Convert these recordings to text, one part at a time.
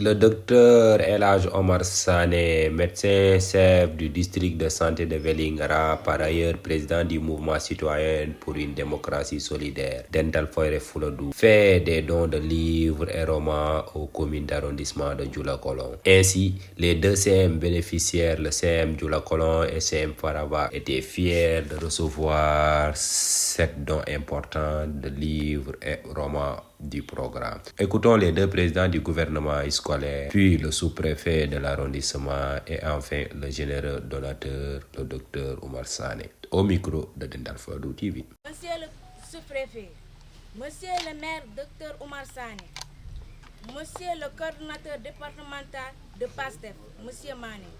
Le docteur Elhaj Omar Sané, médecin-chef du district de santé de Vélingara, par ailleurs président du mouvement citoyen pour une démocratie solidaire, Dental Foire Fouladou, fait des dons de livres et romans aux communes d'arrondissement de Djoulakolon. Ainsi, les deux CM bénéficiaires, le CM Djoulakolon et CM Faraba, étaient fiers de recevoir cette don important de livres et romans du programme. Écoutons les deux présidents du gouvernement scolaire, puis le sous-préfet de l'arrondissement et enfin le généreux donateur, le docteur Omar Sané, au micro de Dental Fodou TV. Monsieur le sous-préfet, monsieur le maire docteur Omar Sané, monsieur le coordonnateur départemental de PASTEF, monsieur Mané,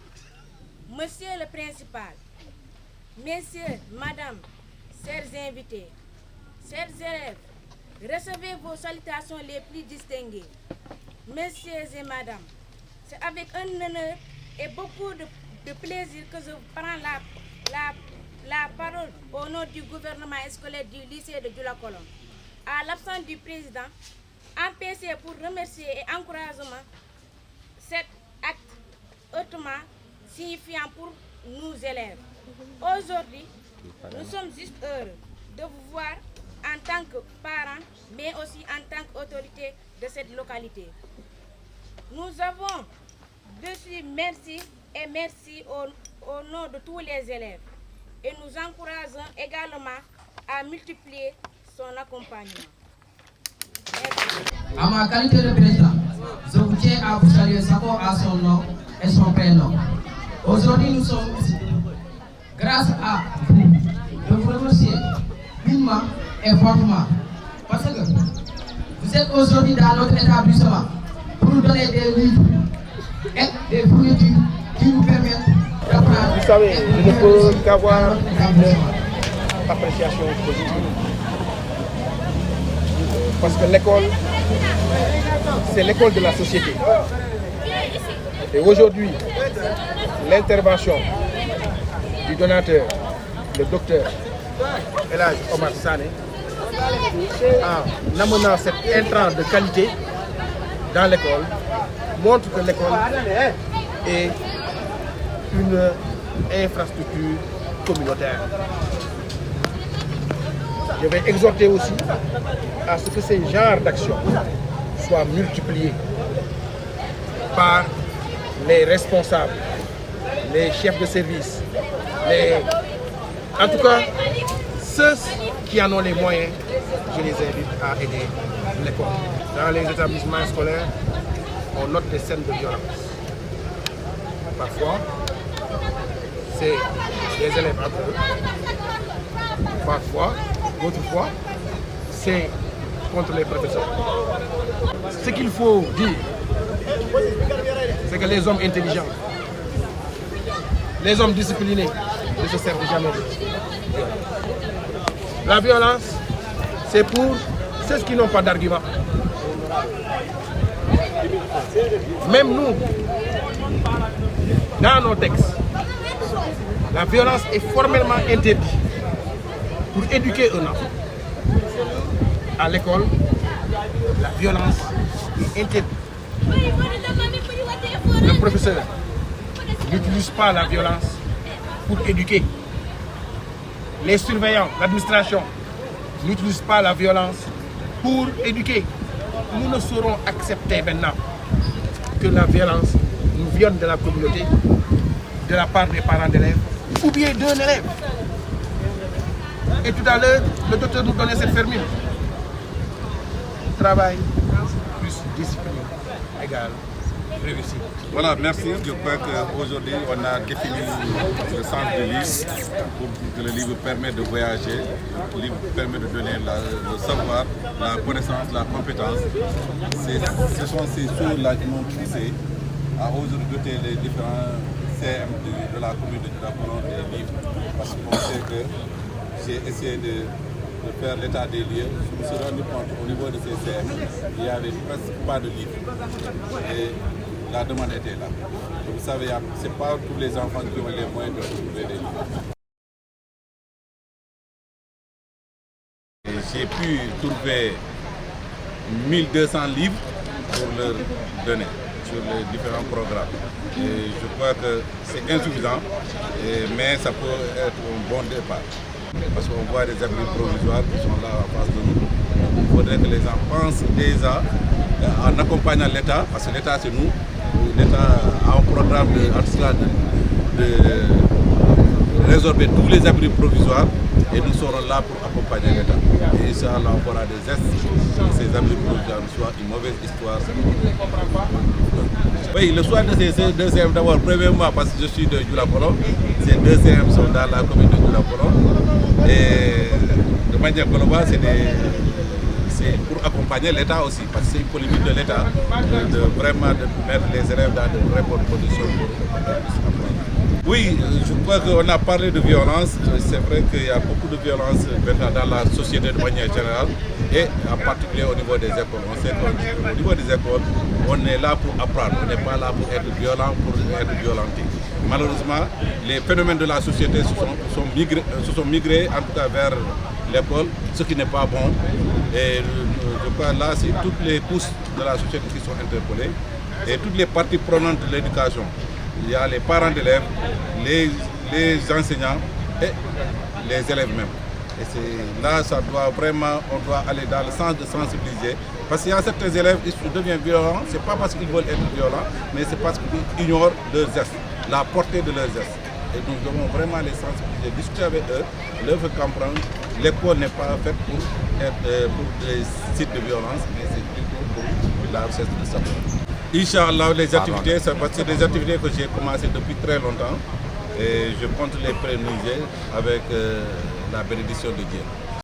monsieur le principal, messieurs, madame, chers invités, chers élèves, recevez vos salutations les plus distinguées. Messieurs et madame, c'est avec un honneur et beaucoup de plaisir que je prends la parole au nom du gouvernement scolaire du lycée de Djoulakolon. À l'absence du président, empêché pour remercier et encouragement cet acte hautement signifiant pour nous élèves. Aujourd'hui, nous sommes juste heureux de vous voir en tant que parents, mais aussi en tant qu'autorité de cette localité. Nous avons dessus merci et merci au nom de tous les élèves et nous encourageons également à multiplier son accompagnement. À ma qualité de président, je vous tiens à vous saluer chacun à son nom et son prénom. Aujourd'hui, nous sommes ici grâce à vous, de vous remercier vivement et fortement. Parce que vous êtes aujourd'hui dans notre établissement pour nous donner des livres et des fournitures qui nous permettent d'apprendre. Vous savez, je ne peux qu'avoir une appréciation positive. Parce que l'école, c'est l'école de la société. Et aujourd'hui, l'intervention du donateur, le docteur Elhaj Omar Sané, en amenant cet intrant de qualité dans l'école, montre que l'école est une infrastructure communautaire. Je vais exhorter aussi à ce que ces genres d'actions soient multipliés par les responsables, les chefs de service, en tout cas, ceux qui en ont les moyens, je les invite à aider l'école. Dans les établissements scolaires, on note des scènes de violence. Parfois, c'est les élèves entre eux. Parfois, d'autres fois, c'est contre les professeurs. Ce qu'il faut dire, c'est que les hommes intelligents, les hommes disciplinés ne se servent jamais de la violence, c'est pour ceux qui n'ont pas d'argument. Même nous, dans nos textes, la violence est formellement interdite pour éduquer un enfant. À l'école, la violence est interdite. Le professeur n'utilise pas la violence pour éduquer. Les surveillants, l'administration n'utilisent pas la violence pour éduquer. Nous ne saurons accepter maintenant que la violence nous vienne de la communauté, de la part des parents d'élèves, ou bien d'un élève. Et tout à l'heure, le docteur nous donnait cette formule. Travail plus discipline égale réussite. Voilà, merci. Je crois qu'aujourd'hui, on a défini le sens du livre, pour que le livre permet de voyager, le livre permet de donner le savoir, la connaissance, la compétence. Ce sont ces choses-là qui m'ont poussé à aujourd'hui doter les différents CM de la commune de Djoulakolon des livres. Parce qu'on sait que j'ai essayé de faire l'état des lieux. Je me suis rendu compte au niveau de ces CM, il n'y avait presque pas de livres. Et la demande était là. Vous savez, ce n'est pas tous les enfants qui ont les moyens de trouver des livres. J'ai pu trouver 1200 livres pour leur donner. sur les différents programmes. Et je crois que c'est insuffisant, mais ça peut être un bon départ. Parce qu'on voit des abris provisoires qui sont là en face de nous. Il faudrait que les gens pensent déjà en accompagnant l'État, parce que l'État c'est nous. L'État a un programme de résorber tous les abris provisoires et nous serons là pour accompagner l'État. Et Inch'Allah, on fera des gestes que ces abris provisoires soient une mauvaise histoire. Oui, le choix de ces deux CM d'abord, premièrement parce que je suis de Dioula-Kolon, ces deux CM sont dans la commune de Dioula-Kolon. Et de manière globale, c'est pour accompagner l'État aussi, parce que c'est une politique de l'État de vraiment de mettre les élèves dans de très bonnes conditions pour apprendre. Oui, je crois qu'on a parlé de violence. C'est vrai qu'il y a beaucoup de violence maintenant dans la société de manière générale et en particulier au niveau des écoles. On sait qu'au niveau des écoles, on est là pour apprendre, on n'est pas là pour être violent, pour être violenté. Malheureusement, les phénomènes de la société se sont migrés en tout cas vers l'école, ce qui n'est pas bon. Et je crois là, c'est toutes les couches de la société qui sont interpellées et toutes les parties prenantes de l'éducation. Il y a les parents d'élèves, les enseignants et les élèves même. Et là, on doit aller dans le sens de sensibiliser. Parce qu'il y a certains élèves qui deviennent violents, ce n'est pas parce qu'ils veulent être violents, mais c'est parce qu'ils ignorent leurs gestes, la portée de leurs gestes. Et nous devons vraiment les sensibiliser, discuter avec eux, leur faire comprendre que l'école n'est pas faite pour des sites de violence, mais c'est plutôt pour la recherche de savoir. Inch'Allah, les activités, c'est des activités que j'ai commencées depuis très longtemps et je compte les pérenniser avec la bénédiction de Dieu.